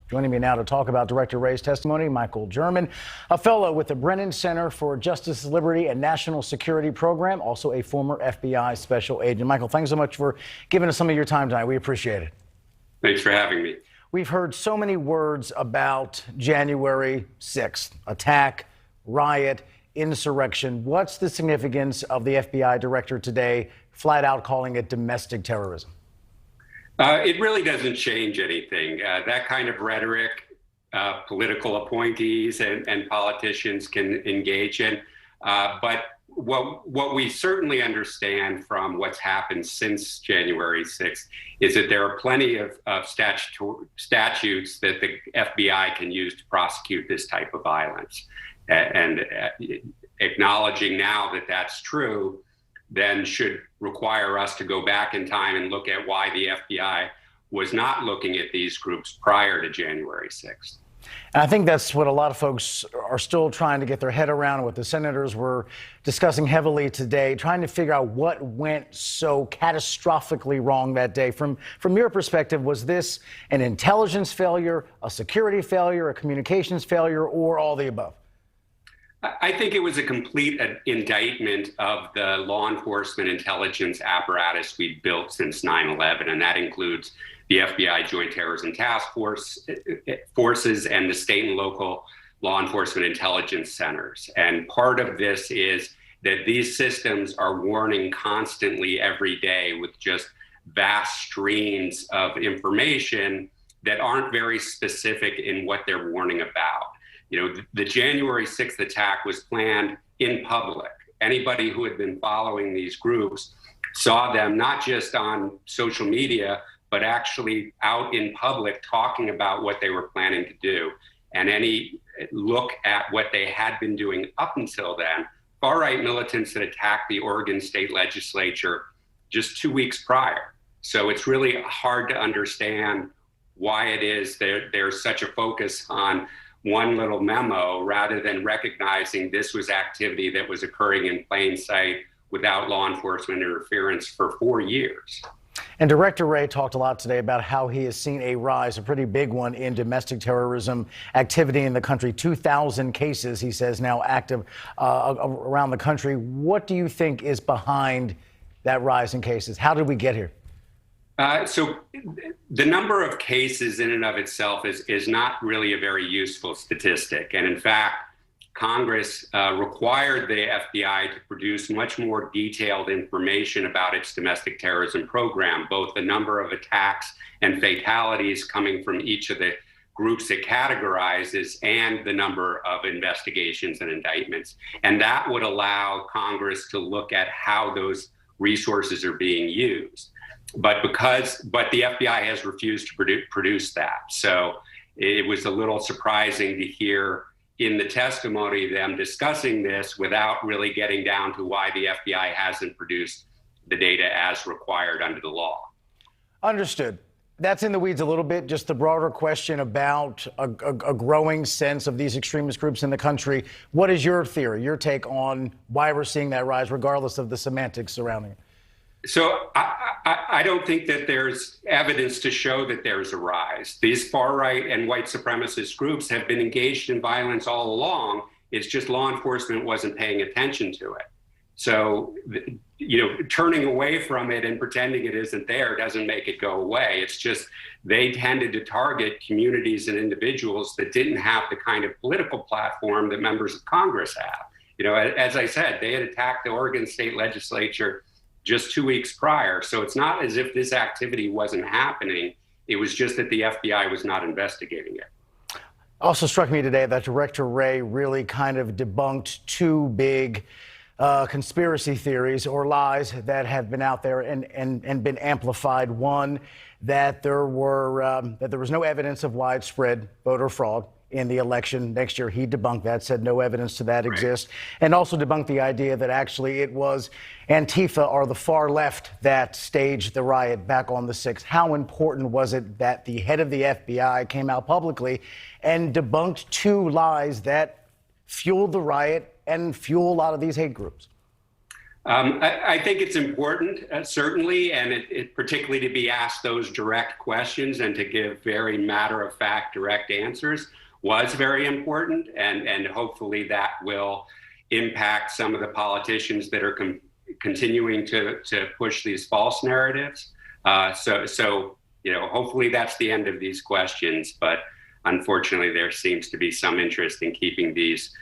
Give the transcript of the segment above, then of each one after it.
Joining me now to talk about Director Wray's testimony, Michael German, a fellow with the Brennan Center for Justice, Liberty, and National Security Program, also a former FBI special agent. Michael, thanks so much for giving us some of your time tonight. We appreciate it. Thanks for having me. We've heard so many words about January 6th, attack, riot, insurrection. What's the significance of the FBI director today flat out calling it domestic terrorism? It really doesn't change anything. That kind of rhetoric, political appointees and politicians can engage in. But what we certainly understand from what's happened since January 6th is that there are plenty of statutes that the FBI can use to prosecute this type of violence. And acknowledging now that that's true, then should require us to go back in time and look at why the FBI was not looking at these groups prior to January 6th. And I think that's what a lot of folks are still trying to get their head around, what the senators were discussing heavily today, trying to figure out what went so catastrophically wrong that day. From your perspective, was this an intelligence failure, a security failure, a communications failure, or all the above? I think it was a complete indictment of the law enforcement intelligence apparatus we've built since 9/11, and that includes the FBI Joint Terrorism Task Forces and the state and local law enforcement intelligence centers. And part of this is that these systems are warning constantly every day with just vast streams of information that aren't very specific in what they're warning about. You know, the January 6th attack was planned in public. Anybody who had been following these groups saw them not just on social media, but actually out in public talking about what they were planning to do. And any look at what they had been doing up until then, far-right militants had attacked the Oregon State Legislature just 2 weeks prior. So it's really hard to understand why it is there's such a focus on one little memo rather than recognizing this was activity that was occurring in plain sight without law enforcement interference for 4 years. And Director Wray talked a lot today about how he has seen a rise, a pretty big one, in domestic terrorism activity in the country. 2,000 cases, he says, now active around the country. What do you think is behind that rise in cases? How did we get here? So the number of cases in and of itself is not really a very useful statistic. And in fact, Congress required the FBI to produce much more detailed information about its domestic terrorism program, both the number of attacks and fatalities coming from each of the groups it categorizes and the number of investigations and indictments. And that would allow Congress to look at how those resources are being used. But the FBI has refused to produce that. So it was a little surprising to hear in the testimony them discussing this without really getting down to why the FBI hasn't produced the data as required under the law. Understood. That's in the weeds a little bit. Just the broader question about a growing sense of these extremist groups in the country. What is your theory, your take on why we're seeing that rise, regardless of the semantics surrounding it? So I don't think that there's evidence to show that there's a rise. These far-right and white supremacist groups have been engaged in violence all along. It's just law enforcement wasn't paying attention to it. So, turning away from it and pretending it isn't there doesn't make it go away. It's just they tended to target communities and individuals that didn't have the kind of political platform that members of Congress have. As I said, they had attacked the Oregon State Legislature just 2 weeks prior. So it's not as if this activity wasn't happening. It was just that the FBI was not investigating it. Also struck me today that Director Wray really kind of debunked two big conspiracy theories or lies that have been out there and been amplified. One, that there was no evidence of widespread voter fraud in the election next year. He debunked that, said no evidence to that exists, and also debunked the idea that actually it was Antifa or the far left that staged the riot back on the 6th. How important was it that the head of the FBI came out publicly and debunked two lies that fueled the riot and fuel a lot of these hate groups? I think it's important, certainly, and it particularly to be asked those direct questions and to give very matter-of-fact, direct answers was very important, and hopefully that will impact some of the politicians that are continuing to push these false narratives. So hopefully that's the end of these questions, but unfortunately there seems to be some interest in keeping these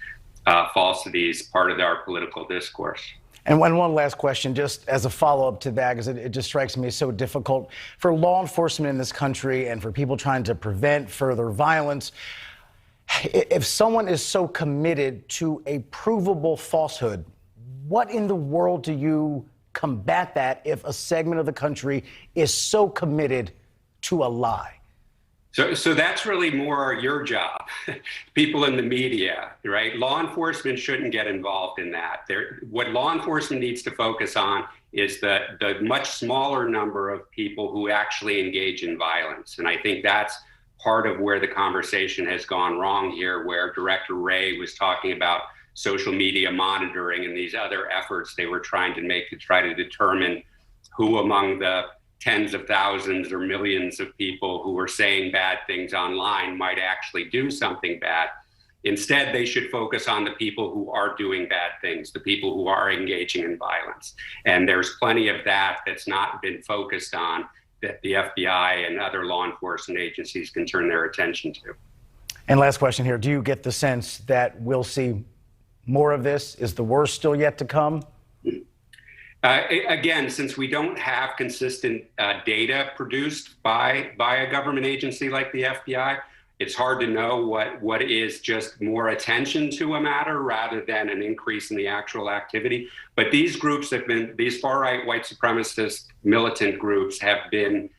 falsities part of our political discourse. And one last question, just as a follow-up to that, because it just strikes me as so difficult for law enforcement in this country and for people trying to prevent further violence. If someone is so committed to a provable falsehood, what in the world do you combat that if a segment of the country is so committed to a lie? So that's really more your job, people in the media, right? Law enforcement shouldn't get involved in that. What law enforcement needs to focus on is the much smaller number of people who actually engage in violence. And I think that's part of where the conversation has gone wrong here, where Director Wray was talking about social media monitoring and these other efforts they were trying to make to try to determine who among the tens of thousands or millions of people who are saying bad things online might actually do something bad. Instead, they should focus on the people who are doing bad things, the people who are engaging in violence. And there's plenty of that that's not been focused on, that the FBI and other law enforcement agencies can turn their attention to. And last question here. Do you get the sense that we'll see more of this? Is the worst still yet to come? Again, since we don't have consistent data produced by a government agency like the FBI, it's hard to know what is just more attention to a matter rather than an increase in the actual activity. But these groups these far-right white supremacist militant groups have been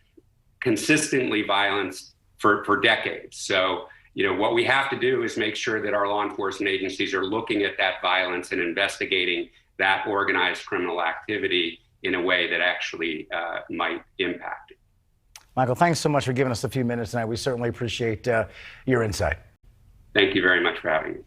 consistently violent for decades. So, what we have to do is make sure that our law enforcement agencies are looking at that violence and investigating that organized criminal activity in a way that actually might impact it. Michael, thanks so much for giving us a few minutes tonight. We certainly appreciate your insight. Thank you very much for having me.